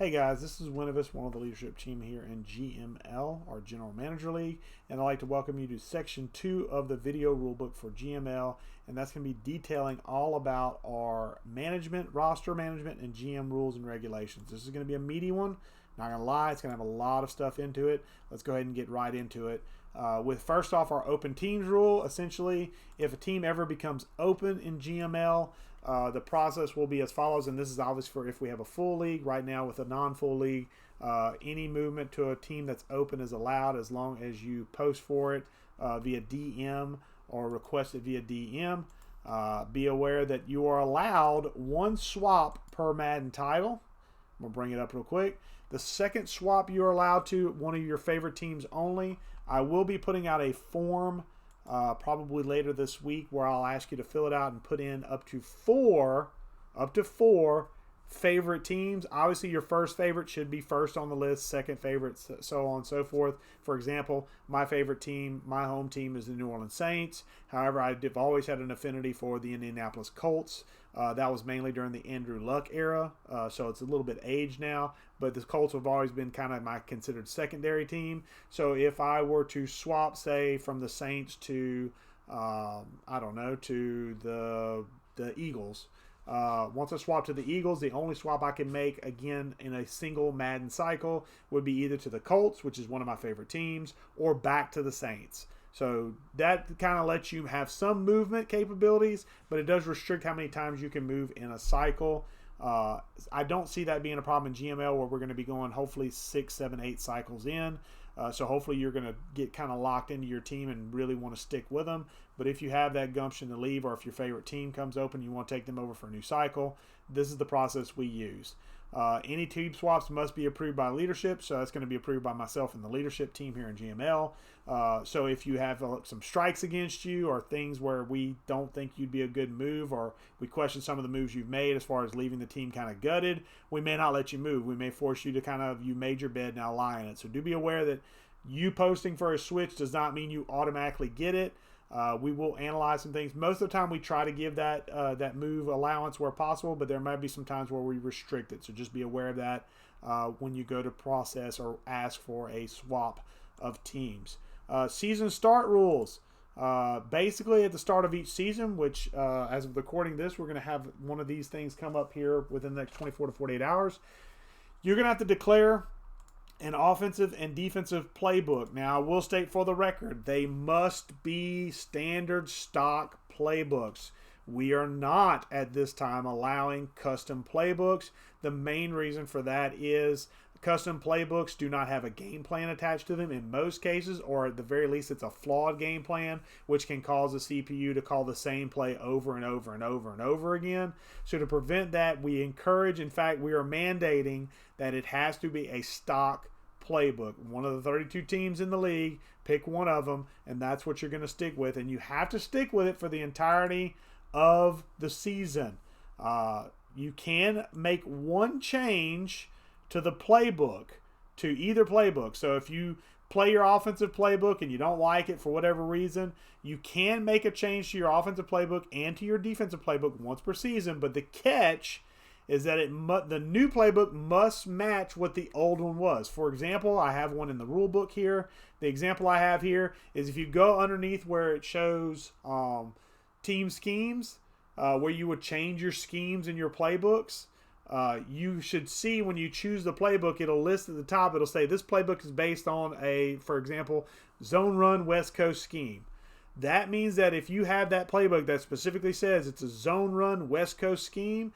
Hey guys, this is Winuvas, one of the leadership team here in GML, our General Manager League, and I'd like to welcome you to Section 2 of the video rulebook for GML, and that's going to be detailing all about our management, roster management, and GM rules and regulations. This is going to be a meaty one, not going to lie, it's going to have a lot of stuff into it. Let's go ahead and get right into it. With first off our open teams rule. Essentially, if a team ever becomes open in GML, the process will be as follows, and this is obvious for if we have a full league. Right now with a non-full league, any movement to a team that's open is allowed as long as you post for it via DM or request it via DM. Be aware that you are allowed one swap per Madden title. I'm going to bring it up real quick. The second swap you're allowed to one of your favorite teams only. I will be putting out a form probably later this week where I'll ask you to fill it out and put in up to four favorite teams. Obviously, your first favorite should be first on the list, second favorite, so on and so forth. For example, my favorite team, my home team, is the New Orleans Saints. However, I've always had an affinity for the Indianapolis Colts. That was mainly during the Andrew Luck era, so it's a little bit aged now. But the Colts have always been kind of my considered secondary team. So if I were to swap, say, from the Saints to, I don't know, to the Eagles, once I swap to the Eagles, the only swap I can make again in a single Madden cycle would be either to the Colts, which is one of my favorite teams, or back to the Saints. So that kind of lets you have some movement capabilities, but it does restrict how many times you can move in a cycle. I don't see that being a problem in GML, where we're going to be going hopefully 6, 7, 8 cycles in. So hopefully you're going to get kind of locked into your team and really want to stick with them. But if you have that gumption to leave, or if your favorite team comes open, you want to take them over for a new cycle, this is the process we use. Any team swaps must be approved by leadership, so that's going to be approved by myself and the leadership team here in GML. So if you have some strikes against you, or things where we don't think you'd be a good move, or we question some of the moves you've made as far as leaving the team kind of gutted, we may not let you move. We may force you to you made your bed, now lie in it. So do be aware that you posting for a switch does not mean you automatically get it. We will analyze some things. Most of the time we try to give that move allowance where possible, but there might be some times where we restrict it. So just be aware of that when you go to process or ask for a swap of teams. Season start rules. Basically at the start of each season, which as of recording this, we're going to have one of these things come up here within the next 24 to 48 hours. You're going to have to declare an offensive and defensive playbook. Now, I will state for the record, they must be standard stock playbooks. We are not at this time allowing custom playbooks. The main reason for that is custom playbooks do not have a game plan attached to them in most cases, or at the very least it's a flawed game plan, which can cause the CPU to call the same play over and over and over and over again. So to prevent that, we encourage, in fact, we are mandating that it has to be a stock playbook. One of the 32 teams in the league, pick one of them, and that's what you're going to stick with, and you have to stick with it for the entirety of the season. You can make one change to the playbook, to either playbook. So if you play your offensive playbook and you don't like it for whatever reason, you can make a change to your offensive playbook and to your defensive playbook once per season, but the catch is that the new playbook must match what the old one was. For example, I have one in the rule book here. The example I have here is if you go underneath where it shows team schemes, where you would change your schemes in your playbooks, you should see when you choose the playbook, it'll list at the top, it'll say this playbook is based on a, for example, zone run West Coast scheme. That means that if you have that playbook that specifically says it's a zone run West Coast scheme,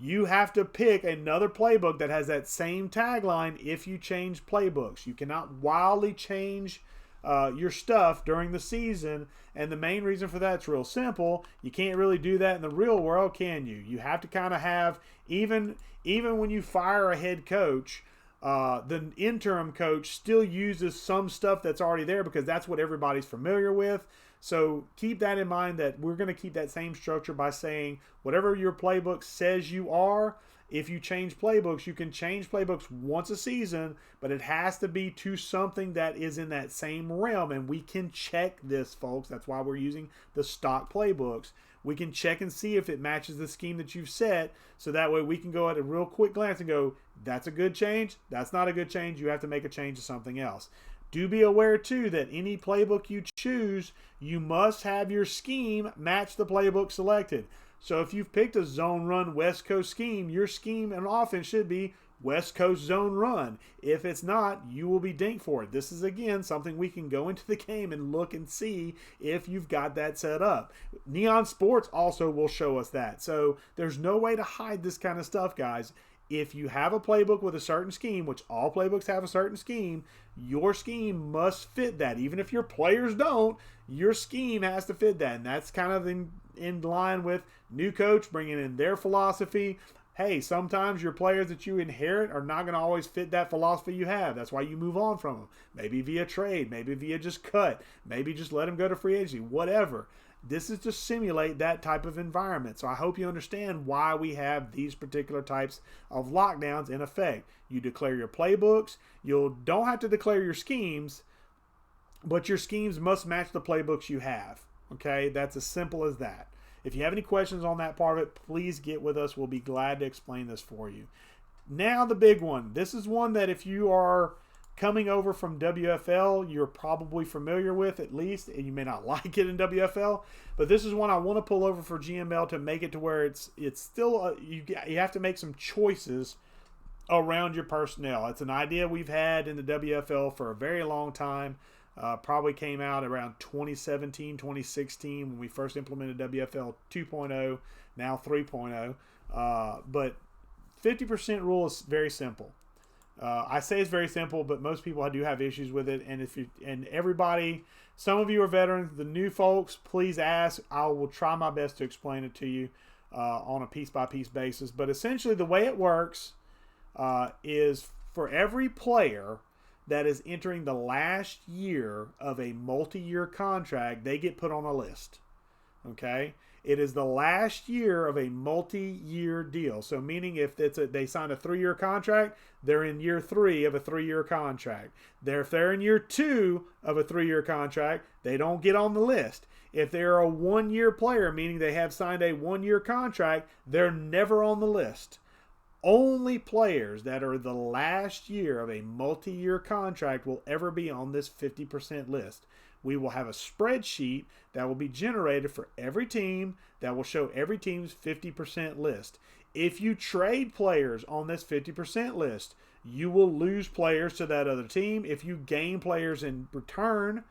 you have to pick another playbook that has that same tagline if you change playbooks. You cannot wildly change your stuff during the season, and the main reason for that's real simple. You can't really do that in the real world, can you? You have to kind of have, even when you fire a head coach, the interim coach still uses some stuff that's already there because that's what everybody's familiar with. So keep that in mind, that we're going to keep that same structure by saying whatever your playbook says you are, if you change playbooks, you can change playbooks once a season, but it has to be to something that is in that same realm. And we can check this, folks. That's why we're using the stock playbooks. We can check and see if it matches the scheme that you've set. So that way we can go at a real quick glance and go, that's a good change. That's not a good change. You have to make a change to something else. Do be aware, too, that any playbook you choose, you must have your scheme match the playbook selected. So if you've picked a zone run West Coast scheme, your scheme and offense should be West Coast zone run. If it's not, you will be dinked for it. This is, again, something we can go into the game and look and see if you've got that set up. Neon Sports also will show us that. So there's no way to hide this kind of stuff, guys. If you have a playbook with a certain scheme, which all playbooks have a certain scheme, your scheme must fit that. Even if your players don't, your scheme has to fit that. And that's kind of in line with new coach bringing in their philosophy. Hey, sometimes your players that you inherit are not going to always fit that philosophy you have. That's why you move on from them. Maybe via trade, maybe via just cut, maybe just let them go to free agency, whatever. This is to simulate that type of environment. So I hope you understand why we have these particular types of lockdowns in effect. You declare your playbooks. You don't have to declare your schemes, but your schemes must match the playbooks you have. Okay, that's as simple as that. If you have any questions on that part of it, please get with us. We'll be glad to explain this for you. Now the big one. This is one that if you are coming over from WFL, you're probably familiar with at least, and you may not like it in WFL, but this is one I want to pull over for GML to make it to where it's still, you have to make some choices around your personnel. It's an idea we've had in the WFL for a very long time. Probably came out around 2017, 2016 when we first implemented WFL 2.0, now 3.0. But 50% rule is very simple. I say it's very simple, but most people do have issues with it. And everybody, some of you are veterans. The new folks, please ask. I will try my best to explain it to you on a piece-by-piece basis. But essentially the way it works is for every player that is entering the last year of a multi-year contract, they get put on a list. Okay? It is the last year of a multi-year deal. So meaning if they signed a 3-year contract, they're in year 3 of a 3-year contract. If they're in year 2 of a 3-year contract, they don't get on the list. If they're a 1-year player, meaning they have signed a 1-year contract, they're never on the list. Only players that are the last year of a multi-year contract will ever be on this 50% list. We will have a spreadsheet that will be generated for every team that will show every team's 50% list. If you trade players on this 50% list, you will lose players to that other team. If you gain players in return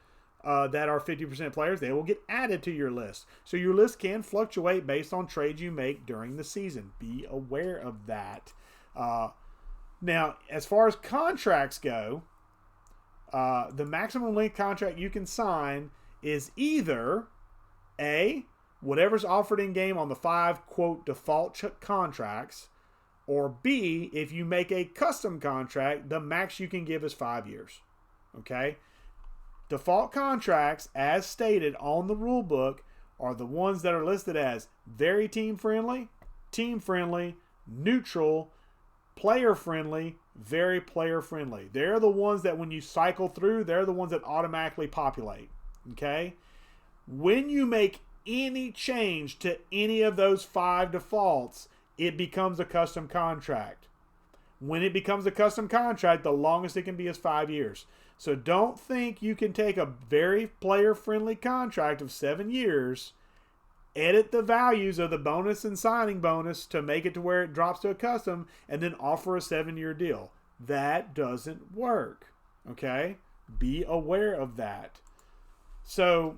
that are 50% players, they will get added to your list. So your list can fluctuate based on trades you make during the season. Be aware of that. Now, as far as contracts go, the maximum length contract you can sign is either A, whatever's offered in game on the 5, quote, default contracts, or B, if you make a custom contract, the max you can give is 5 years. Okay? Default contracts, as stated on the rule book, are the ones that are listed as very team-friendly, neutral, player-friendly, very player-friendly. They're the ones that when you cycle through, they're the ones that automatically populate. Okay? When you make any change to any of those 5 defaults, it becomes a custom contract. When it becomes a custom contract, the longest it can be is 5 years. So don't think you can take a very player-friendly contract of 7 years, edit the values of the bonus and signing bonus to make it to where it drops to a custom, and then offer a 7-year deal. That doesn't work. Okay? Be aware of that. So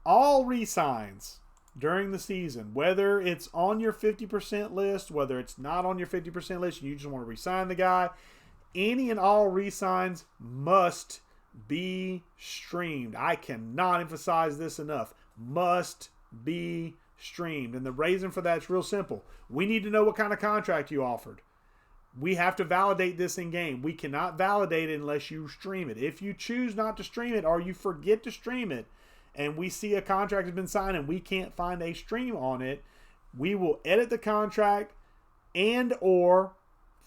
all re-signs during the season, whether it's on your 50% list, whether it's not on your 50% list, you just want to re-sign the guy, any and all re-signs must be streamed. I cannot emphasize this enough. Must be streamed. And the reason for that is real simple. We need to know what kind of contract you offered. We have to validate this in game. We cannot validate it unless you stream it. If you choose not to stream it or you forget to stream it, and we see a contract has been signed and we can't find a stream on it, we will edit the contract and or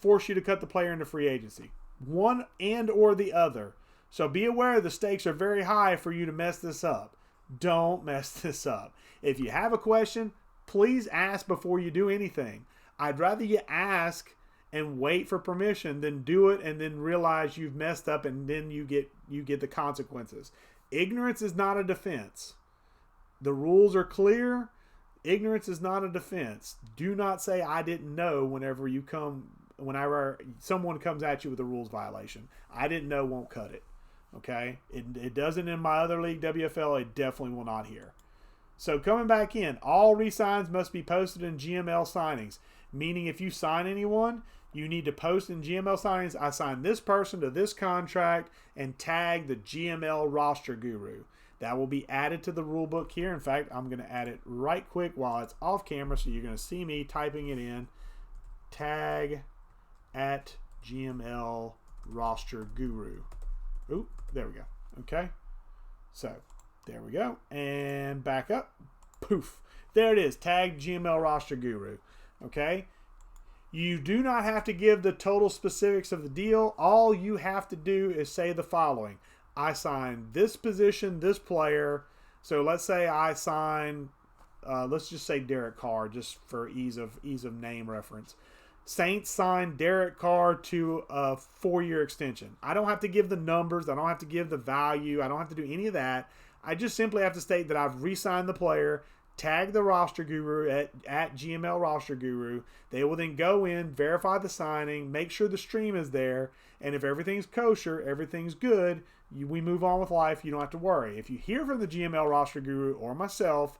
force you to cut the player into free agency. One and or the other. So be aware the stakes are very high for you to mess this up. Don't mess this up. If you have a question, please ask before you do anything. I'd rather you ask and wait for permission than do it and then realize you've messed up and then you get the consequences. Ignorance is not a defense. The rules are clear. Ignorance is not a defense. Do not say I didn't know whenever someone comes at you with a rules violation. I didn't know won't cut it. Okay? It doesn't in my other league, WFL. It definitely will not here. So coming back in, all re-signs must be posted in GML signings. Meaning if you sign anyone, you need to post in GML signings, I signed this person to this contract, and tag the GML roster guru. That will be added to the rule book here. In fact, I'm going to add it right quick while it's off camera, so you're going to see me typing it in. Tag at GML roster guru. Oop, there we go. Okay. So, there we go. And back up. Poof. There it is. Tag GML roster guru. Okay. You do not have to give the total specifics of the deal. All you have to do is say the following. I signed this position, this player. So let's say I sign, let's just say Derek Carr, just for ease of name reference. Saints signed Derek Carr to a 4-year extension. I don't have to give the numbers. I don't have to give the value. I don't have to do any of that. I just simply have to state that I've re-signed the player, tag the roster guru at GML roster guru. They will then go in, verify the signing, make sure the stream is there, and if everything's kosher, everything's good, we move on with life. You don't have to worry. If you hear from the GML roster guru or myself,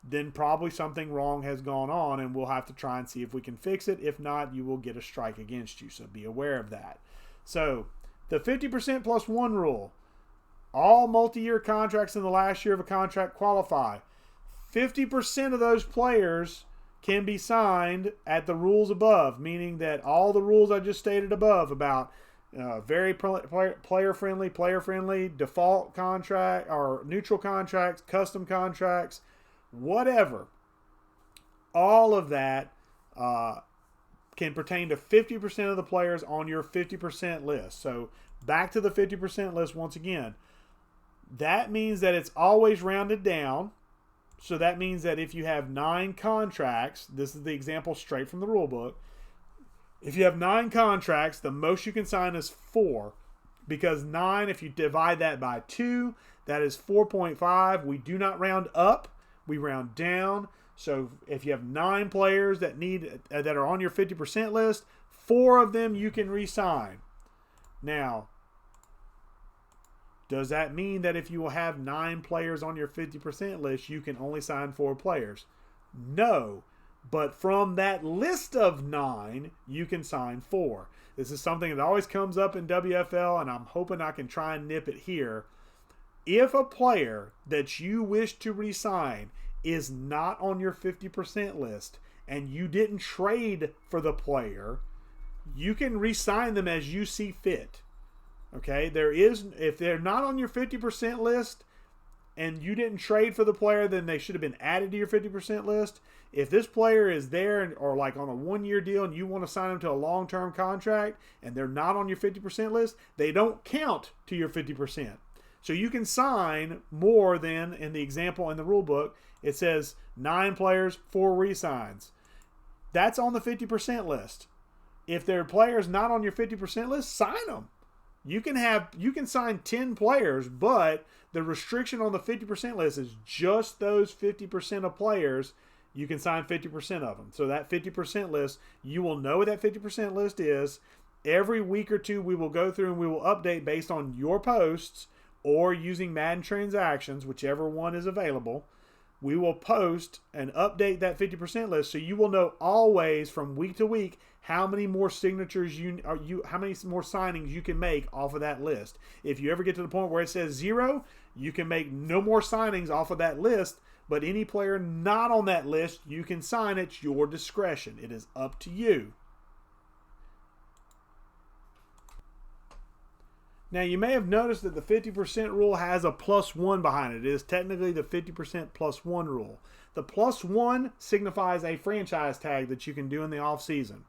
then probably something wrong has gone on, and we'll have to try and see if we can fix it. If not, you will get a strike against you, so be aware of that. So, the 50% plus 1 rule. All multi-year contracts in the last year of a contract qualify. 50% of those players can be signed at the rules above, meaning that all the rules I just stated above about very player-friendly, default contract, or neutral contracts, custom contracts, whatever, all of that can pertain to 50% of the players on your 50% list. So back to the 50% list once again. That means that it's always rounded down. So that means that if you have 9 contracts, this is the example straight from the rule book. If you have 9 contracts, the most you can sign is 4. Because 9, if you divide that by 2, that is 4.5. We do not round up. We round down. So if you have 9 players that are on your 50% list, 4 of them you can re-sign. Now, does that mean that if you will have 9 players on your 50% list, you can only sign 4 players? No. But from that list of 9, you can sign 4. This is something that always comes up in WFL, and I'm hoping I can try and nip it here. If a player that you wish to re-sign is not on your 50% list, and you didn't trade for the player, you can re-sign them as you see fit. Okay, if they're not on your 50% list and you didn't trade for the player, then they should have been added to your 50% list. If this player is there or like on a 1-year deal and you want to sign them to a long-term contract and they're not on your 50% list, they don't count to your 50%. So you can sign more than, in the example in the rule book, it says 9 players, 4 re-signs. That's on the 50% list. If there are players not on your 50% list, sign them. You can sign 10 players, but the restriction on the 50% list is just those 50% of players. You can sign 50% of them. So that 50% list, you will know what that 50% list is. Every week or two, we will go through and we will update based on your posts or using Madden transactions, whichever one is available. We will post and update that 50% list, so you will know always from week to week how many more signatures how many more signings you can make off of that list. If you ever get to the point where it says 0, you can make no more signings off of that list, but any player not on that list, you can sign at your discretion. It is up to you. Now, you may have noticed that the 50% rule has a +1 behind it. It is technically the 50% +1 rule. The +1 signifies a franchise tag that you can do in the off season.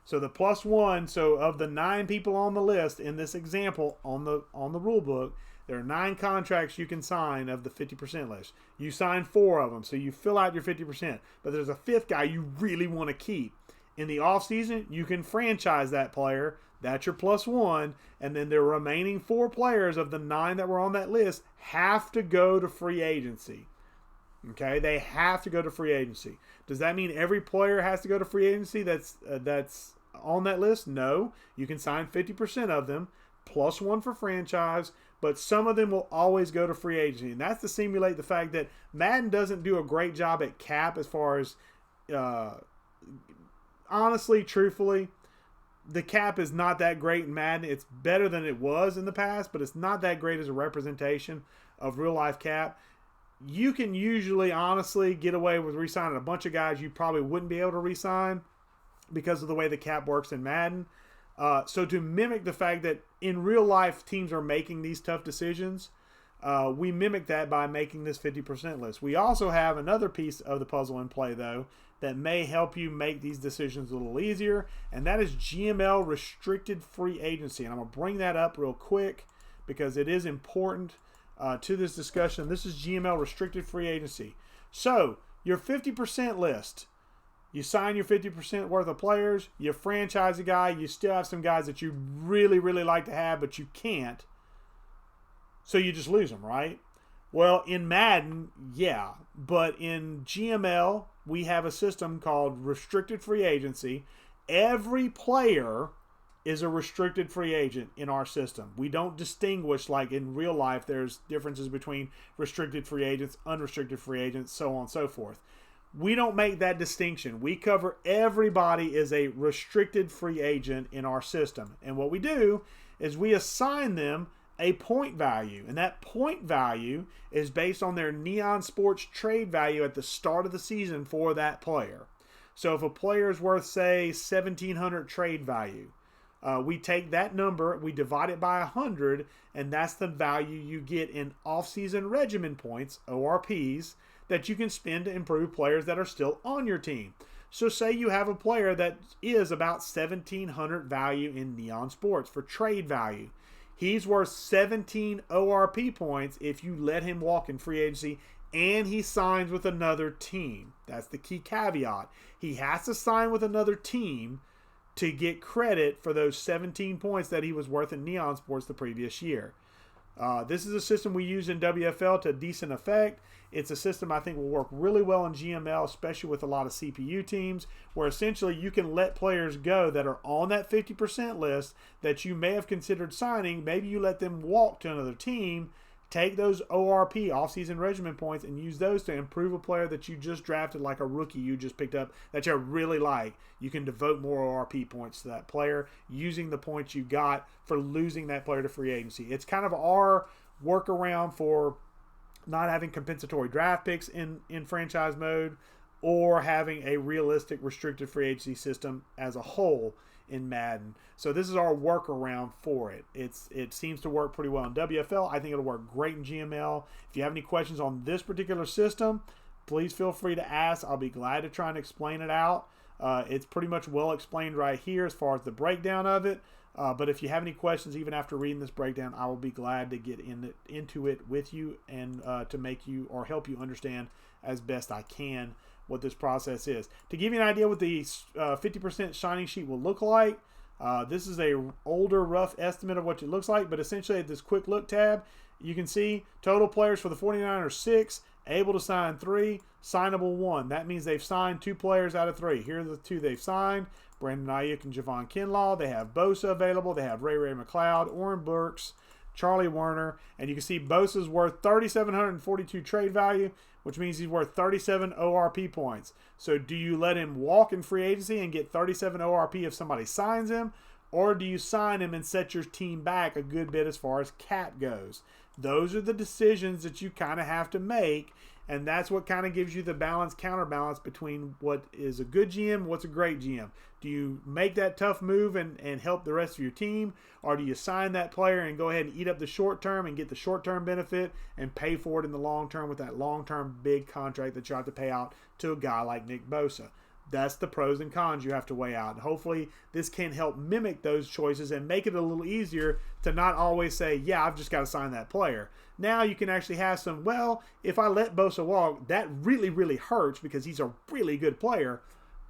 So the +1, so of the 9 people on the list in this example on the rule book, there are 9 contracts you can sign of the 50% list. You sign 4 of them, so you fill out your 50%. But there's a 5th guy you really want to keep. In the offseason, you can franchise that player. That's your +1. And then the remaining 4 players of the 9 that were on that list have to go to free agency. Okay, they have to go to free agency. Does that mean every player has to go to free agency that's on that list? No. You can sign 50% of them, +1 for franchise, but some of them will always go to free agency. And that's to simulate the fact that Madden doesn't do a great job at cap as far as, honestly, truthfully, the cap is not that great in Madden. It's better than it was in the past, but it's not that great as a representation of real life cap. You can usually, honestly, get away with re-signing a bunch of guys you probably wouldn't be able to re-sign because of the way the cap works in Madden. So to mimic the fact that in real life teams are making these tough decisions, we mimic that by making this 50% list. We also have another piece of the puzzle in play, though, that may help you make these decisions a little easier, and that is GML restricted free agency. And I'm going to bring that up real quick because it is important to this discussion. This is GML restricted free agency. So your 50% list, you sign your 50% worth of players, you franchise a guy, you still have some guys that you really, really like to have, but you can't. So you just lose them, right? Well, in Madden, yeah. But in GML, we have a system called restricted free agency. Every player is a restricted free agent in our system. We don't distinguish like in real life. There's differences between restricted free agents, unrestricted free agents, so on and so forth. We don't make that distinction. We cover everybody as a restricted free agent in our system. And what we do is we assign them a point value. And that point value is based on their Neon Sports trade value at the start of the season for that player. So if a player is worth, say, 1,700 trade value, we take that number, we divide it by 100, and that's the value you get in off-season regimen points, ORPs, that you can spend to improve players that are still on your team. So say you have a player that is about 1,700 value in Neon Sports for trade value. He's worth 17 ORP points if you let him walk in free agency and he signs with another team. That's the key caveat. He has to sign with another team to get credit for those 17 points that he was worth in Neon Sports the previous year. This is a system we use in WFL to decent effect. It's a system I think will work really well in GML, especially with a lot of CPU teams, where essentially you can let players go that are on that 50% list that you may have considered signing. Maybe you let them walk to another team, take those ORP, off-season regimen points, and use those to improve a player that you just drafted, like a rookie you just picked up that you really like. You can devote more ORP points to that player using the points you got for losing that player to free agency. It's kind of our workaround for not having compensatory draft picks in franchise mode or having a realistic restricted free agency system as a whole in Madden. So this is our workaround for it. It seems to work pretty well in WFL. I think it'll work great in GML. If you have any questions on this particular system, please feel free to ask. I'll be glad to try and explain it out. It's pretty much well explained right here as far as the breakdown of it. But if you have any questions, even after reading this breakdown, I will be glad to get into it with you and to make you or help you understand as best I can what this process is. To give you an idea what the 50% shining sheet will look like, this is a older rough estimate of what it looks like, but essentially at this quick look tab, you can see total players for the 49ers 6, able to sign 3, signable 1. That means they've signed 2 players out of 3. Here are the 2 they've signed: Brandon Ayuk and Javon Kinlaw. They have Bosa available. They have Ray McLeod, Oren Burks, Charlie Werner, and you can see Bosa's worth 3,742 trade value, which means he's worth 37 ORP points. So do you let him walk in free agency and get 37 ORP if somebody signs him, or do you sign him and set your team back a good bit as far as cap goes? Those are the decisions that you kind of have to make And that's what kind of gives you the counterbalance between what is a good GM, what's a great GM. Do you make that tough move and help the rest of your team? Or do you sign that player and go ahead and eat up the short term and get the short term benefit and pay for it in the long term with that long term big contract that you have to pay out to a guy like Nick Bosa? That's the pros and cons you have to weigh out. And hopefully this can help mimic those choices and make it a little easier to not always say, yeah, I've just got to sign that player. Now you can actually have some, well, if I let Bosa walk, that really, really hurts because he's a really good player.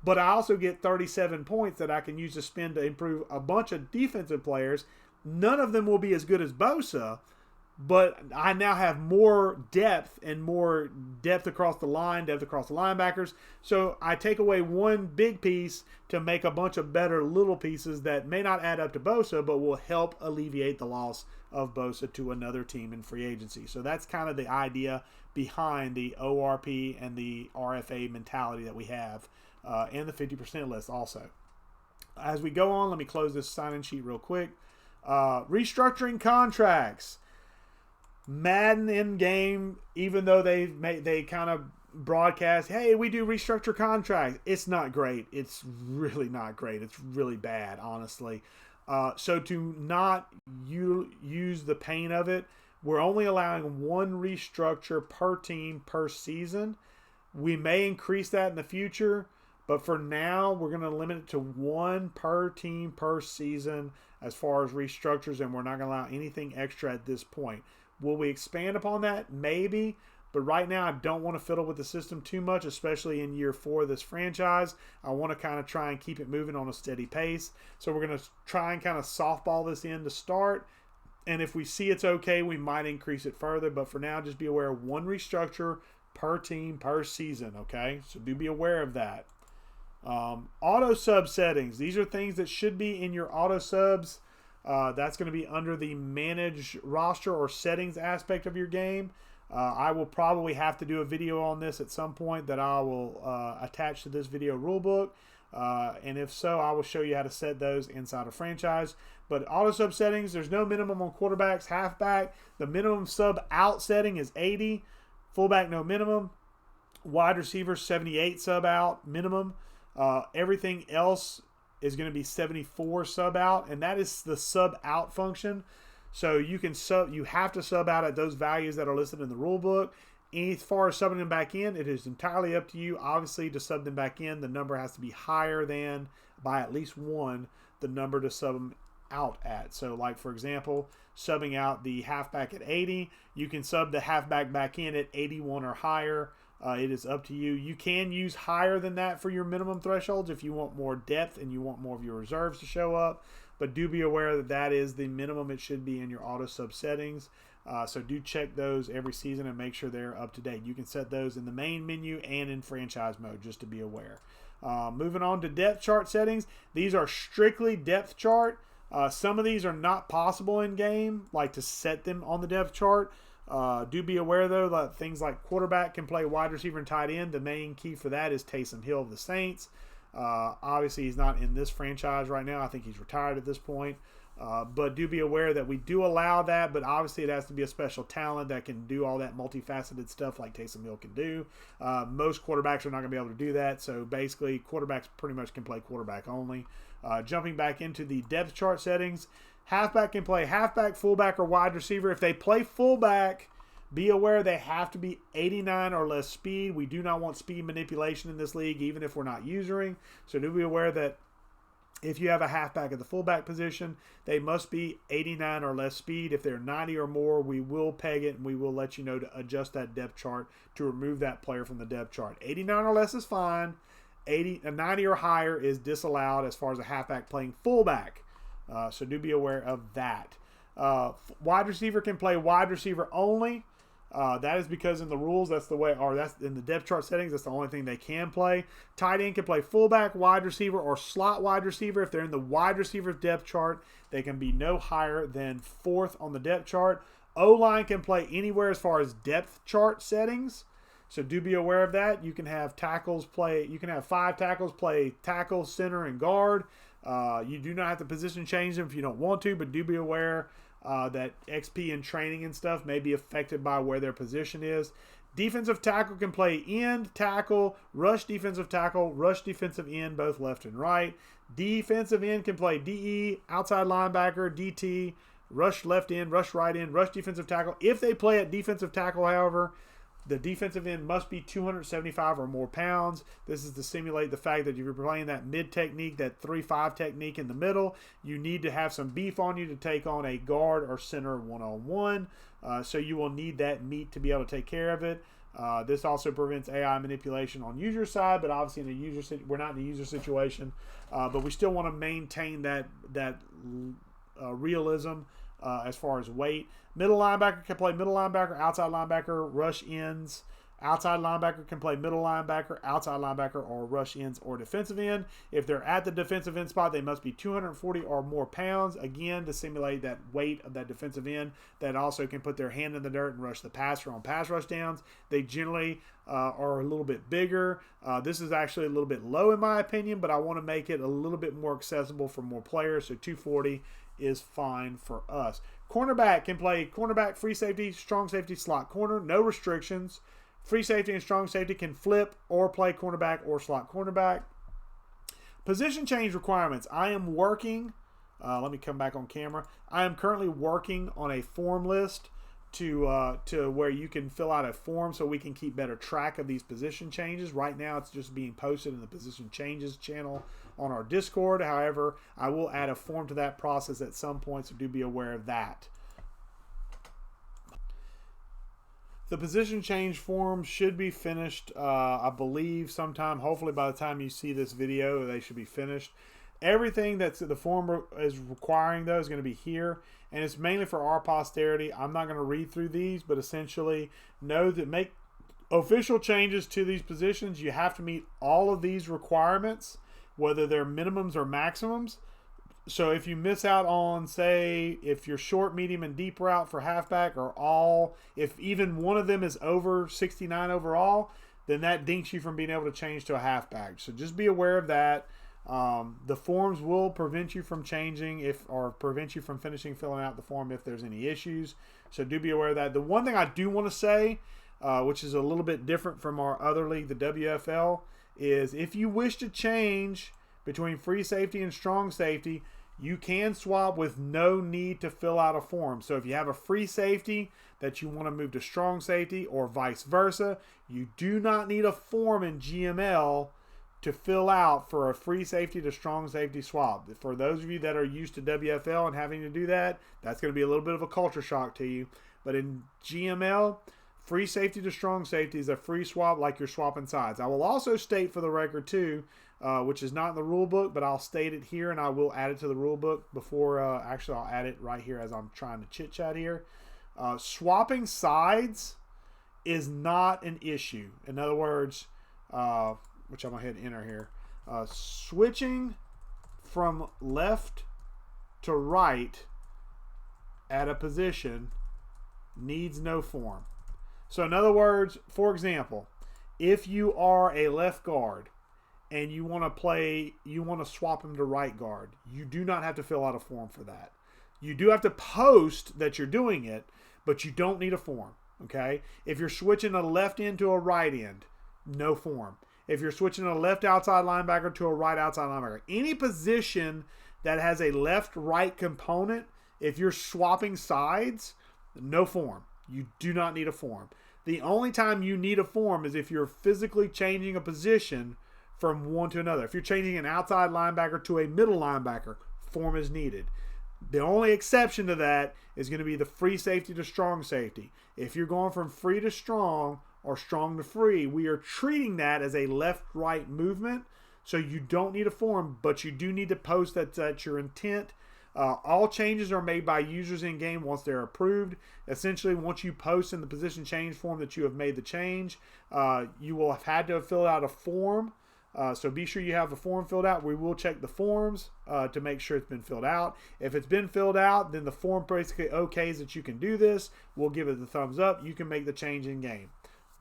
But I also get 37 points that I can use to spend to improve a bunch of defensive players. None of them will be as good as Bosa, but I now have more depth across the line, depth across the linebackers. So I take away one big piece to make a bunch of better little pieces that may not add up to Bosa, but will help alleviate the loss of Bosa to another team in free agency. So that's kind of the idea behind the ORP and the RFA mentality that we have, and the 50% list also. As we go on, let me close this sign-in sheet real quick. Restructuring contracts. Madden in game, even though they kind of broadcast, hey, we do restructure contracts. It's not great. It's really not great. It's really bad, honestly. So to not use the pain of it, we're only allowing one restructure per team per season. We may increase that in the future, but for now, we're going to limit it to one per team per season as far as restructures, and we're not going to allow anything extra at this point. Will we expand upon that? Maybe. But right now, I don't want to fiddle with the system too much, especially in year 4 of this franchise. I want to kind of try and keep it moving on a steady pace. So we're going to try and kind of softball this in to start. And if we see it's okay, we might increase it further. But for now, just be aware of one restructure per team per season, okay? So do be aware of that. Auto sub settings. These are things that should be in your auto subs. That's going to be under the manage roster or settings aspect of your game. I will probably have to do a video on this at some point that I will attach to this video rulebook. And if so, I will show you how to set those inside a franchise. But auto sub settings, there's no minimum on quarterbacks, halfback. The minimum sub out setting is 80. Fullback, no minimum. Wide receiver, 78 sub out minimum. Everything else is going to be 74 sub out, and that is the sub out function. So you have to sub out at those values that are listed in the rule book. As far as subbing them back in, it is entirely up to you. Obviously, to sub them back in, the number has to be higher than, by at least one, the number to sub them out at. So like, for example, subbing out the halfback at 80, you can sub the halfback back in at 81 or higher. It is up to you. You can use higher than that for your minimum thresholds if you want more depth and you want more of your reserves to show up. But do be aware that that is the minimum it should be in your auto sub settings. So do check those every season and make sure they're up to date. You can set those in the main menu and in franchise mode, just to be aware. Moving on to depth chart settings. These are strictly depth chart. Some of these are not possible in game, like to set them on the depth chart. Do be aware, though, that things like quarterback can play wide receiver and tight end. The main key for that is Taysom Hill of the Saints. Obviously, he's not in this franchise right now. I think he's retired at this point. But do be aware that we do allow that, but obviously it has to be a special talent that can do all that multifaceted stuff like Taysom Hill can do. Most quarterbacks are not going to be able to do that, so basically quarterbacks pretty much can play quarterback only. Jumping back into the depth chart settings, halfback can play halfback, fullback, or wide receiver. If they play fullback, be aware they have to be 89 or less speed. We do not want speed manipulation in this league, even if we're not using. So do be aware that if you have a halfback at the fullback position, they must be 89 or less speed. If they're 90 or more, we will peg it and we will let you know to adjust that depth chart to remove that player from the depth chart. 89 or less is fine. 90 or higher is disallowed as far as a halfback playing fullback. So do be aware of that. Wide receiver can play wide receiver only. That is because in the rules, that's the way, or that's in the depth chart settings, that's the only thing they can play. Tight end can play fullback, wide receiver, or slot wide receiver. If they're in the wide receiver depth chart, they can be no higher than 4th on the depth chart. O-line can play anywhere as far as depth chart settings. So do be aware of that. You can have tackles play, you can have 5 tackles play tackle, center, and guard. You do not have to position change them if you don't want to, but do be aware that XP and training and stuff may be affected by where their position is. Defensive tackle can play end, tackle, rush defensive tackle, rush defensive end, both left and right. Defensive end can play DE, outside linebacker, DT, rush left end, rush right end, rush defensive tackle. If they play at defensive tackle, however, the defensive end must be 275 or more pounds. This is to simulate the fact that if you're playing that mid technique, that 3-5 technique in the middle, you need to have some beef on you to take on a guard or center one-on-one. So you will need that meat to be able to take care of it. This also prevents AI manipulation on user side, but obviously in the user we're not in a user situation, but we still want to maintain that realism as far as weight. Middle linebacker can play middle linebacker, outside linebacker, rush ends. Outside linebacker can play middle linebacker, outside linebacker, or rush ends or defensive end. If they're at the defensive end spot, they must be 240 or more pounds, again, to simulate that weight of that defensive end. That also can put their hand in the dirt and rush the passer on pass rush downs. They generally are a little bit bigger. This is actually a little bit low in my opinion, but I want to make it a little bit more accessible for more players, so 240 is fine for us. Cornerback can play cornerback, free safety, strong safety, slot corner, no restrictions. Free safety and strong safety can flip or play cornerback or slot cornerback. Position change requirements. I am working, let me come back on camera. I am currently working on a form list to where you can fill out a form so we can keep better track of these position changes. Right now it's just being posted in the position changes channel on our Discord. However, I will add a form to that process at some point, so do be aware of that. The position change form should be finished, I believe, sometime. Hopefully by the time you see this video, they should be finished. Everything that's the form is requiring, though, is going to be here. And it's mainly for our posterity. I'm not going to read through these, but essentially know that make official changes to these positions, you have to meet all of these requirements, whether they're minimums or maximums. So if you miss out on, say, if you're short, medium, and deep route for halfback, or all, if even one of them is over 69 overall, then that dinks you from being able to change to a halfback. So just be aware of that. The forms will prevent you from changing or prevent you from filling out the form if there's any issues. So do be aware of that. The one thing I do want to say, which is a little bit different from our other league, the WFL, is if you wish to change between free safety and strong safety, you can swap with no need to fill out a form. So if you have a free safety that you want to move to strong safety or vice versa, you do not need a form in GML to fill out for a free safety to strong safety swap. For those of you that are used to WFL and having to do that, that's going to be a little bit of a culture shock to you. But in GML, free safety to strong safety is a free swap like you're swapping sides. I will also state for the record too, which is not in the rule book, but I'll state it here and I will add it to the rule book before, actually I'll add it right here as I'm trying to chit chat here. Swapping sides is not an issue. In other words, which I'm going to hit enter here. Switching from left to right at a position needs no form. So in other words, for example, if you are a left guard and you want to swap him to right guard, you do not have to fill out a form for that. You do have to post that you're doing it, but you don't need a form, okay? If you're switching a left end to a right end, no form. If you're switching a left outside linebacker to a right outside linebacker, any position that has a left-right component, if you're swapping sides, no form. You do not need a form. The only time you need a form is if you're physically changing a position from one to another. If you're changing an outside linebacker to a middle linebacker, form is needed. The only exception to that is going to be the free safety to strong safety. If you're going from free to strong or strong to free, we are treating that as a left-right movement. So you don't need a form, but you do need to post that's your intent. All changes are made by users in game once they're approved. Essentially, once you post in the position change form that you have made the change, you will have had to have filled out a form. So be sure you have the form filled out. We will check the forms to make sure it's been filled out. If it's been filled out, then the form basically okays that you can do this. We'll give it the thumbs up. You can make the change in game.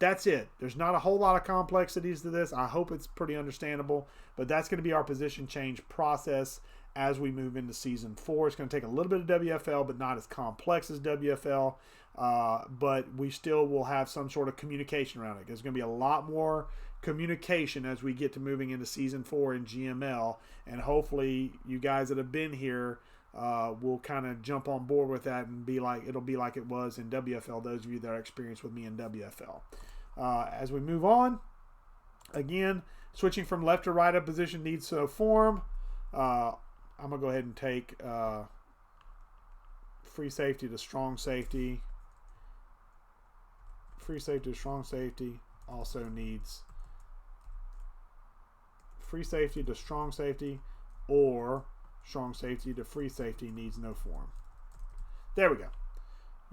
That's it. There's not a whole lot of complexities to this. I hope it's pretty understandable, but that's going to be our position change process as we move into Season 4. It's going to take a little bit of WFL, but not as complex as WFL. but we still will have some sort of communication around it. There's going to be a lot more communication as we get to moving into season 4 in GML, and hopefully you guys that have been here will kind of jump on board with that and be like, it'll be like it was in WFL, those of you that are experienced with me in WFL. As we move on, again, switching from left to right up position needs to form. I'm going to go ahead and take free safety to strong safety. Free safety to strong safety also needs free safety to strong safety, or strong safety to free safety needs no form. There we go.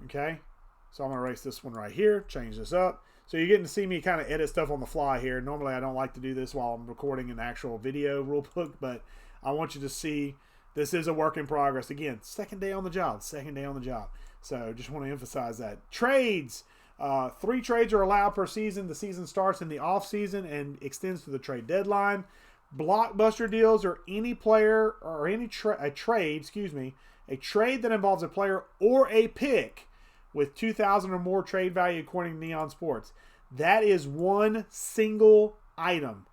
Okay, so I'm going to erase this one right here, change this up. So you're getting to see me kind of edit stuff on the fly here. Normally I don't like to do this while I'm recording an actual video rule book, but I want you to see this is a work in progress. Again, second day on the job. So just want to emphasize that. Trades. 3 trades are allowed per season. The season starts in the off season and extends to the trade deadline. Blockbuster deals are any player or any a trade that involves a player or a pick with 2,000 or more trade value according to Neon Sports. That is one single item.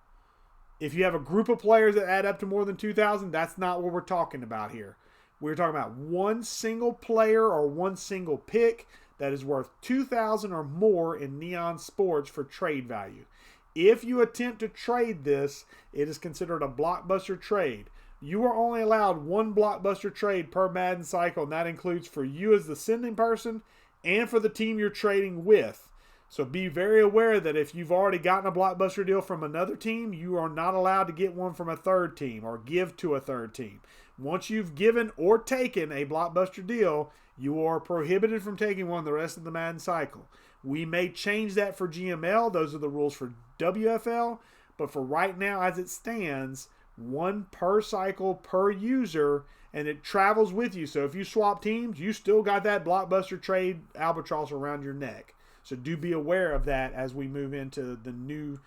If you have a group of players that add up to more than 2,000, that's not what we're talking about here. We're talking about one single player or one single pick that is worth 2,000 or more in Neon Sports for trade value. If you attempt to trade this, it is considered a blockbuster trade. You are only allowed one blockbuster trade per Madden cycle, and that includes for you as the sending person and for the team you're trading with. So be very aware that if you've already gotten a blockbuster deal from another team, you are not allowed to get one from a third team or give to a third team. Once you've given or taken a blockbuster deal, you are prohibited from taking one the rest of the Madden cycle. We may change that for GML. Those are the rules for WFL. But for right now, as it stands, one per cycle per user, and it travels with you. So if you swap teams, you still got that blockbuster trade albatross around your neck. So do be aware of that as we move into the new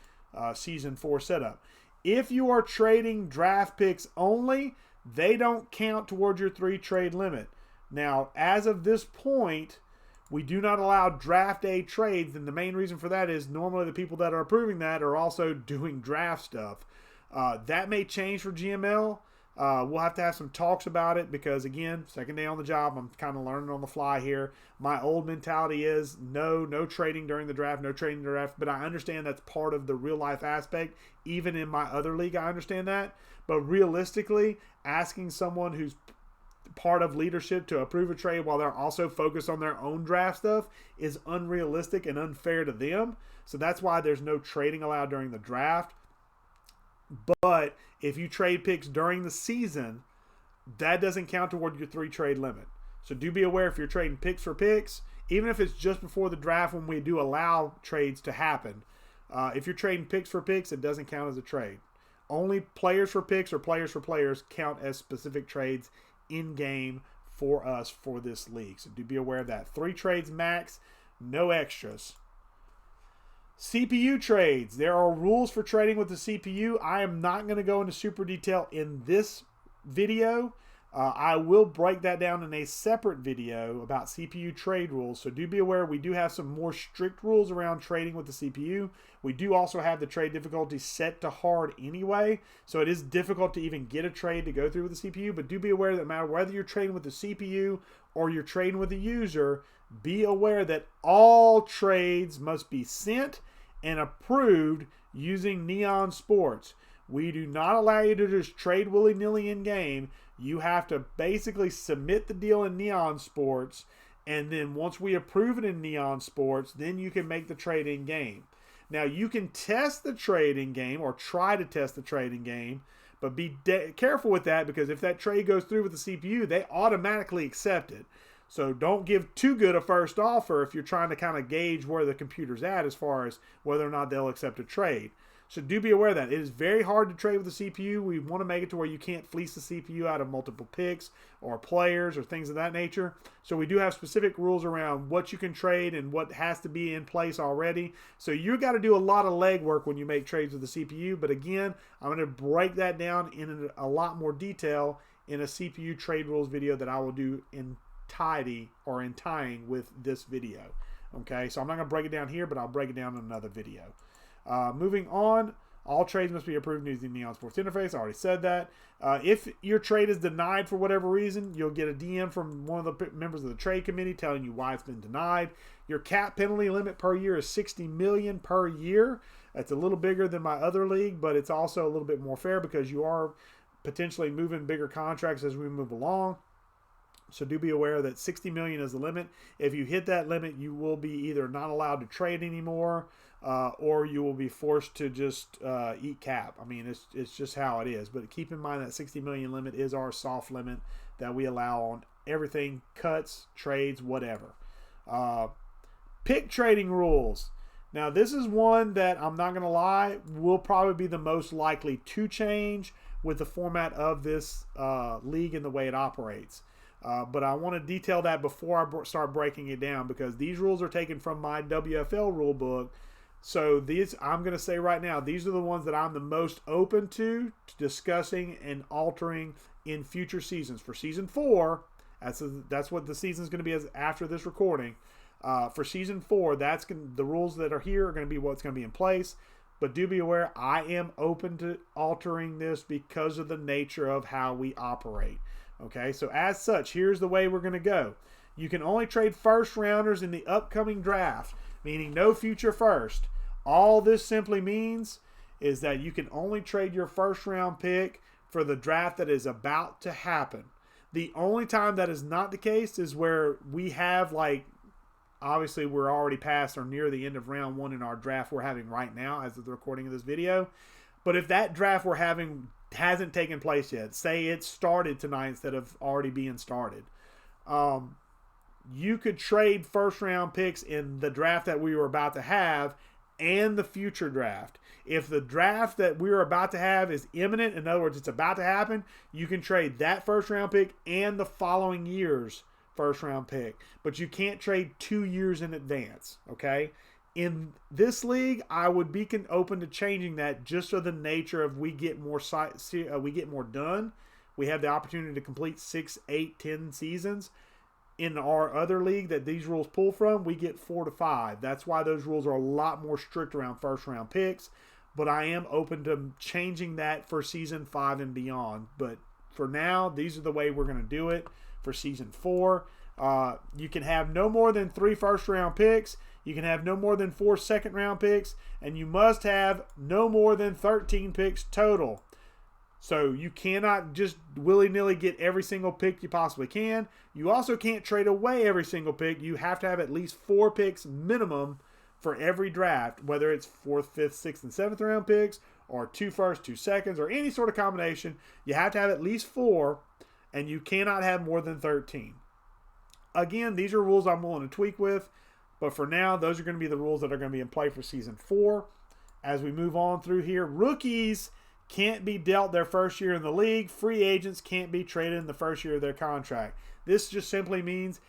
Season 4 setup. If you are trading draft picks only, they don't count towards your 3 trade limit. Now, as of this point, we do not allow draft day trades, and the main reason for that is normally the people that are approving that are also doing draft stuff. That may change for GML. We'll have to have some talks about it because, again, second day on the job, I'm kind of learning on the fly here. My old mentality is no trading during the draft, but I understand that's part of the real-life aspect. Even in my other league, I understand that. But realistically, asking someone who's part of leadership to approve a trade while they're also focused on their own draft stuff is unrealistic and unfair to them. So that's why there's no trading allowed during the draft. But if you trade picks during the season, that doesn't count toward your 3 trade limit. So do be aware if you're trading picks for picks, even if it's just before the draft when we do allow trades to happen. If you're trading picks for picks, it doesn't count as a trade. Only players for picks or players for players count as specific trades in game for us for this league. So do be aware of that. 3 trades max, no extras. CPU trades. There are rules for trading with the CPU. I am not going to go into super detail in this video. I will break that down in a separate video about CPU trade rules. So do be aware we do have some more strict rules around trading with the CPU. We do also have the trade difficulty set to hard anyway. So it is difficult to even get a trade to go through with the CPU. But do be aware that no matter whether you're trading with the CPU or you're trading with the user, be aware that all trades must be sent and approved using Neon Sports. We do not allow you to just trade willy-nilly in game. You have to basically submit the deal in Neon Sports, and then once we approve it in Neon Sports, then you can make the trade in game. Now, you can test the trade in game or try to test the trade in game, but be careful with that because if that trade goes through with the CPU, they automatically accept it. So don't give too good a first offer if you're trying to kind of gauge where the computer's at as far as whether or not they'll accept a trade. So do be aware of that. It is very hard to trade with the CPU. We want to make it to where you can't fleece the CPU out of multiple picks or players or things of that nature. So we do have specific rules around what you can trade and what has to be in place already. So you got to do a lot of legwork when you make trades with the CPU. But again, I'm going to break that down in a lot more detail in a CPU trade rules video that I will do in tidy or in tying with this video. Okay, so I'm not going to break it down here, but I'll break it down in another video. Moving on, all trades must be approved using the Neon Sports interface. I already said that. If your trade is denied for whatever reason, you'll get a DM from one of the members of the trade committee telling you why it's been denied. Your cap penalty limit per year is $60 million per year. That's a little bigger than my other league, but it's also a little bit more fair because you are potentially moving bigger contracts as we move along. So do be aware that $60 million is the limit. If you hit that limit, you will be either not allowed to trade anymore, or you will be forced to just eat cap. I mean, it's just how it is. But keep in mind that $60 million limit is our soft limit that we allow on everything, cuts, trades, whatever. Pick trading rules. Now, this is one that I'm not going to lie, will probably be the most likely to change with the format of this league and the way it operates. But I want to detail that before I start breaking it down, because these rules are taken from my WFL rulebook. So these, I'm going to say right now, these are the ones that I'm the most open to discussing and altering in future seasons. For season 4, that's what the season is going to be as after this recording. For season 4, the rules that are here are going to be what's going to be in place. But do be aware, I am open to altering this because of the nature of how we operate. Okay, so as such, here's the way we're going to go. You can only trade first rounders in the upcoming draft, meaning no future first. All this simply means is that you can only trade your first round pick for the draft that is about to happen. The only time that is not the case is where we have, like, obviously we're already past or near the end of round 1 in our draft we're having right now as of the recording of this video. But if that draft we're having hasn't taken place yet, say it started tonight instead of already being started, you could trade first round picks in the draft that we were about to have and the future draft. If the draft that we are about to have is imminent, in other words, it's about to happen, you can trade that first round pick and the following year's first round pick. But you can't trade 2 years in advance, okay? In this league, I would be open to changing that just so the nature of we get more done. We have the opportunity to complete 6, 8, 10 seasons. In our other league that these rules pull from, we get 4 to 5. That's why those rules are a lot more strict around first round picks. But I am open to changing that for season 5 and beyond. But for now, these are the way we're going to do it for season 4. You can have no more than 3 first round picks. You can have no more than 4 second round picks. And you must have no more than 13 picks total. So you cannot just willy-nilly get every single pick you possibly can. You also can't trade away every single pick. You have to have at least 4 picks minimum for every draft, whether it's 4th, 5th, 6th, and 7th round picks, or 2 first, 2 seconds, or any sort of combination. You have to have at least 4, and you cannot have more than 13. Again, these are rules I'm willing to tweak with, but for now, those are going to be the rules that are going to be in play for Season 4. As we move on through here, rookies can't be dealt their first year in the league. Free agents can't be traded in the first year of their contract. This just simply means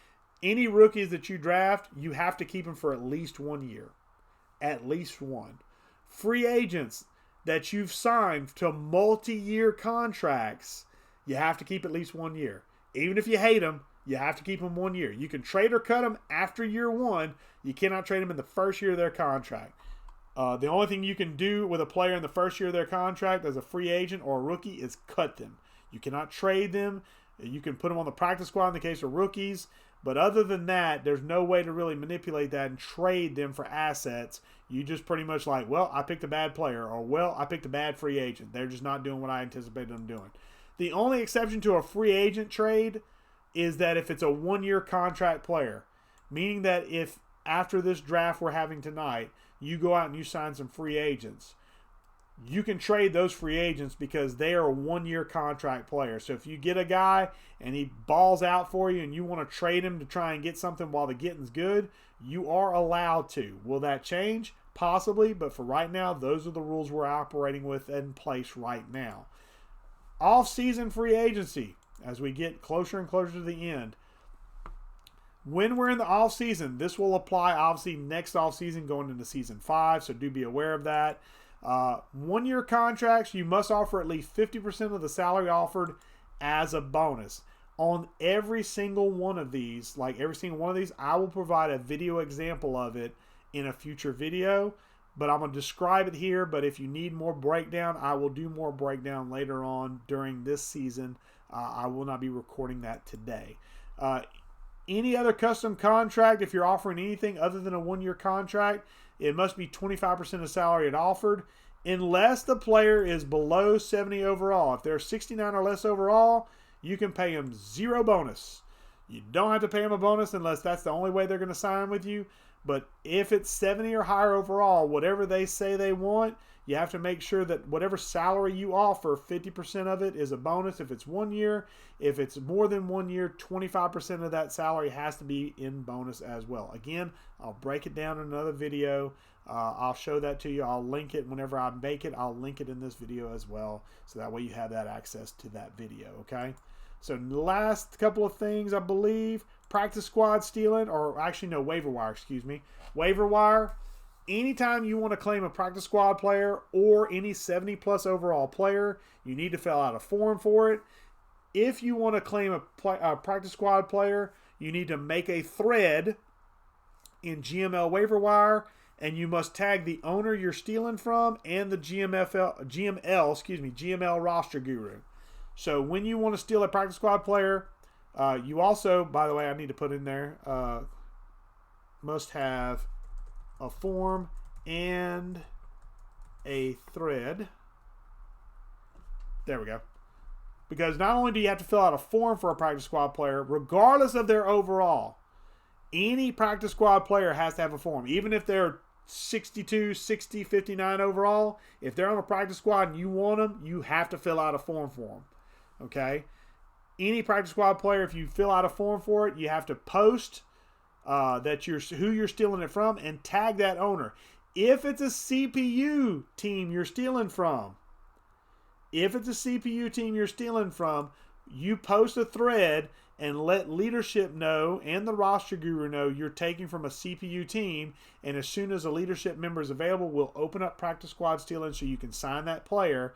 any rookies that you draft, you have to keep them for at least 1 year. At least 1. Free agents that you've signed to multi-year contracts, you have to keep at least 1 year. Even if you hate them, you have to keep them 1 year. You can trade or cut them after year 1. You cannot trade them in the first year of their contract. The only thing you can do with a player in the first year of their contract as a free agent or a rookie is cut them. You cannot trade them. You can put them on the practice squad in the case of rookies. But other than that, there's no way to really manipulate that and trade them for assets. You just pretty much like, well, I picked a bad player, or, well, I picked a bad free agent. They're just not doing what I anticipated them doing. The only exception to a free agent trade is that if it's a 1-year contract player, meaning that if after this draft we're having tonight, you go out and you sign some free agents, you can trade those free agents because they are a 1-year contract player. So if you get a guy and he balls out for you and you want to trade him to try and get something while the getting's good, you are allowed to. Will that change? Possibly, but for right now, those are the rules we're operating with in place right now. Off-season free agency, as we get closer and closer to the end. When we're in the off-season, this will apply obviously next off-season going into season 5, so do be aware of that. 1-year contracts, you must offer at least 50% of the salary offered as a bonus. On every single one of these, I will provide a video example of it in a future video, but I'm going to describe it here. But if you need more breakdown, I will do more breakdown later on during this season. I will not be recording that today. Any other custom contract, if you're offering anything other than a 1-year contract, it must be 25% of salary at offered, unless the player is below 70 overall. If they're 69 or less overall, you can pay them 0 bonus. You don't have to pay them a bonus unless that's the only way they're going to sign with you. But if it's 70 or higher overall, whatever they say they want, you have to make sure that whatever salary you offer, 50% of it is a bonus if it's 1 year. If it's more than 1 year, 25% of that salary has to be in bonus as well. Again, I'll break it down in another video. I'll show that to you. I'll link it whenever I make it. I'll link it in this video as well, so that way you have that access to that video, okay? So the last couple of things, I believe, practice squad stealing, or actually no, waiver wire, excuse me. Waiver wire, anytime you want to claim a practice squad player or any 70-plus overall player, you need to fill out a form for it. If you want to claim a practice squad player, you need to make a thread in GML waiver wire, and you must tag the owner you're stealing from and the GML roster guru. So when you want to steal a practice squad player, you also, by the way, I need to put in there, must have a form and a thread. There we go. Because not only do you have to fill out a form for a practice squad player, regardless of their overall, any practice squad player has to have a form. Even if they're 62, 60, 59 overall, if they're on a practice squad and you want them, you have to fill out a form for them. Okay? Any practice squad player, if you fill out a form for it, you have to post who you're stealing it from and tag that owner. If it's a CPU team you're stealing from, you post a thread and let leadership know and the roster guru know you're taking from a CPU team, and as soon as a leadership member is available, we'll open up practice squad stealing so you can sign that player.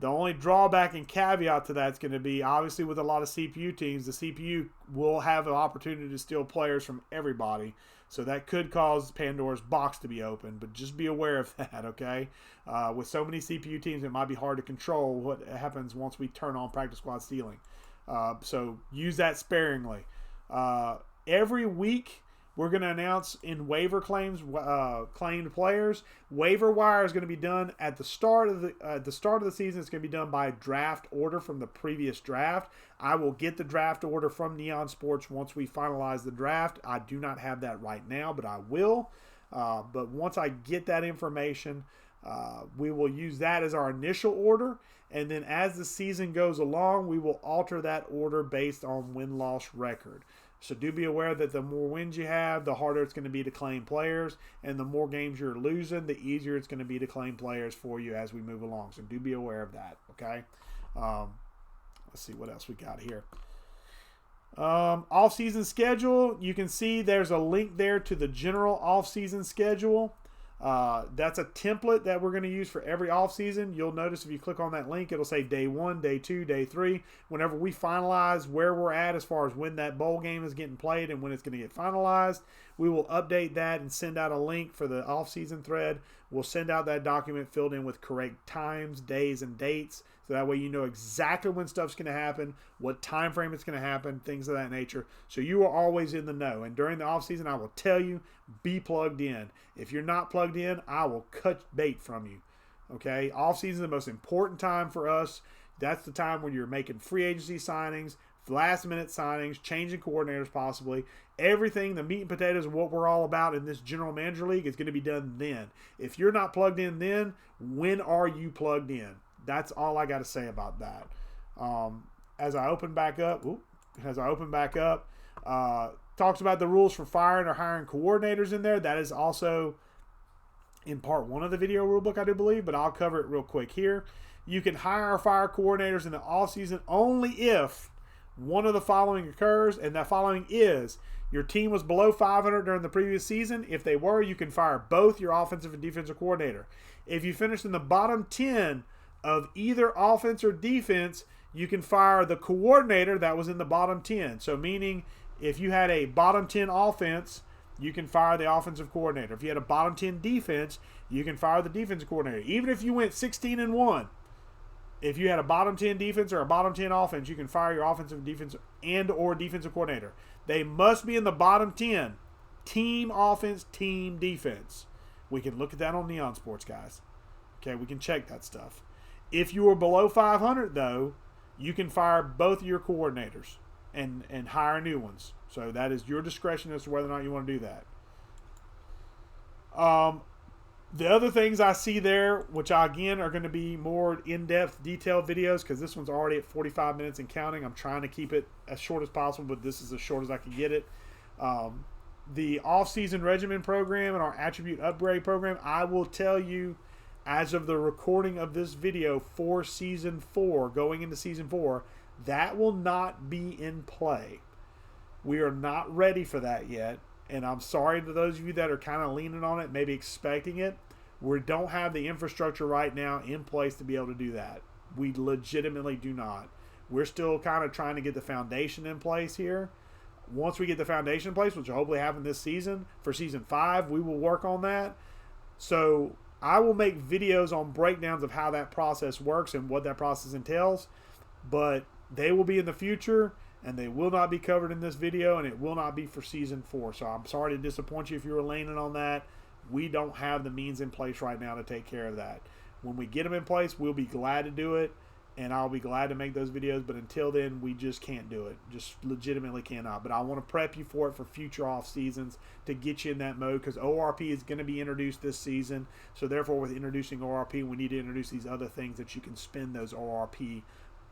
The only drawback and caveat to that is going to be, obviously, with a lot of CPU teams, the CPU will have an opportunity to steal players from everybody. So that could cause Pandora's box to be open, but just be aware of that, okay? With so many CPU teams, it might be hard to control what happens once we turn on practice squad stealing. So use that sparingly. Every week, we're going to announce in waiver claims, claimed players. Waiver wire is going to be done at the start of the season. It's going to be done by draft order from the previous draft. I will get the draft order from Neon Sports once we finalize the draft. I do not have that right now, but I will. But once I get that information, we will use that as our initial order. And then as the season goes along, we will alter that order based on win-loss record. So do be aware that the more wins you have, the harder it's going to be to claim players. And the more games you're losing, the easier it's going to be to claim players for you as we move along. So do be aware of that, okay? Let's see what else we got here. Off-season schedule. You can see there's a link there to the general off-season schedule. That's a template that we're going to use for every off-season. You'll notice if you click on that link, it'll say day 1, day 2, day 3. Whenever we finalize where we're at as far as when that bowl game is getting played and when it's going to get finalized, we will update that and send out a link for the off-season thread. We'll send out that document filled in with correct times, days, and dates. So that way you know exactly when stuff's going to happen, what time frame it's going to happen, things of that nature. So you are always in the know. And during the off-season, I will tell you, be plugged in. If you're not plugged in, I will cut bait from you. Okay? Off-season is the most important time for us. That's the time when you're making free agency signings, last-minute signings, changing coordinators possibly. Everything, the meat and potatoes of what we're all about in this General Manager League is going to be done then. If you're not plugged in then, when are you plugged in? That's all I got to say about that. As I open back up, talks about the rules for firing or hiring coordinators in there. That is also in part 1 of the video rulebook, I do believe, but I'll cover it real quick here. You can hire or fire coordinators in the offseason only if one of the following occurs, and that following is your team was below 500 during the previous season. If they were, you can fire both your offensive and defensive coordinator. If you finished in the bottom 10 of either offense or defense, you can fire the coordinator that was in the bottom 10. So meaning if you had a bottom 10 offense, you can fire the offensive coordinator. If you had a bottom 10 defense, you can fire the defensive coordinator. Even if you went 16-1, if you had a bottom 10 defense or a bottom 10 offense, you can fire your offensive defense and or defensive coordinator. They must be in the bottom 10. Team offense, team defense. We can look at that on Neon Sports, guys. Okay, we can check that stuff. If you are below 500, though, you can fire both of your coordinators and hire new ones. So that is your discretion as to whether or not you want to do that. The other things I see there, which again are going to be more in-depth, detailed videos, because this one's already at 45 minutes and counting. I'm trying to keep it as short as possible, but this is as short as I can get it. The off-season regimen program and our attribute upgrade program, I will tell you, as of the recording of this video for Season 4, going into Season 4, that will not be in play. We are not ready for that yet. And I'm sorry to those of you that are kind of leaning on it, maybe expecting it. We don't have the infrastructure right now in place to be able to do that. We legitimately do not. We're still kind of trying to get the foundation in place here. Once we get the foundation in place, which will hopefully happen this season, for Season 5, we will work on that. So I will make videos on breakdowns of how that process works and what that process entails. But they will be in the future, and they will not be covered in this video, and it will not be for Season 4. So I'm sorry to disappoint you if you were leaning on that. We don't have the means in place right now to take care of that. When we get them in place, we'll be glad to do it, and I'll be glad to make those videos. But until then, we just can't do it. Just legitimately cannot. But I want to prep you for it for future off seasons to get you in that mode, because ORP is going to be introduced this season. So therefore, with introducing ORP, we need to introduce these other things that you can spend those ORP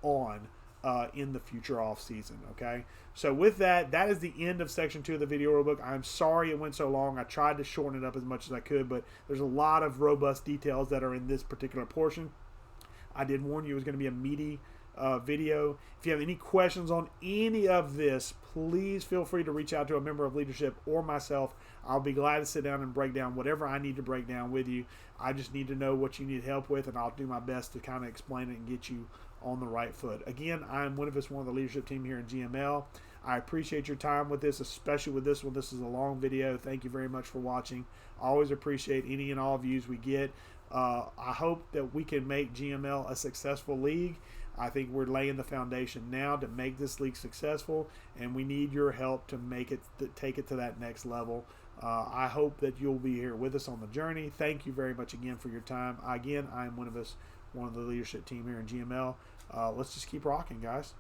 on in the future off season. Okay, so with that, that is the end of section 2 of the video rulebook. I'm sorry it went so long. I tried to shorten it up as much as I could, but there's a lot of robust details that are in this particular portion. I did warn you it was going to be a meaty video. If you have any questions on any of this, please feel free to reach out to a member of leadership or myself. I'll be glad to sit down and break down whatever I need to break down with you. I just need to know what you need help with, and I'll do my best to kind of explain it and get you on the right foot. Again, I'm Winuvas, one of the leadership team here in GML. I appreciate your time with this, especially with this one. This is a long video. Thank you very much for watching. I always appreciate any and all views we get. I hope that we can make GML a successful league. I think we're laying the foundation now to make this league successful, and we need your help to make it, to take it to that next level. I hope that you'll be here with us on the journey. Thank you very much again for your time. Again, I'm Winuvas, one of the leadership team here in GML. Let's just keep rocking, guys.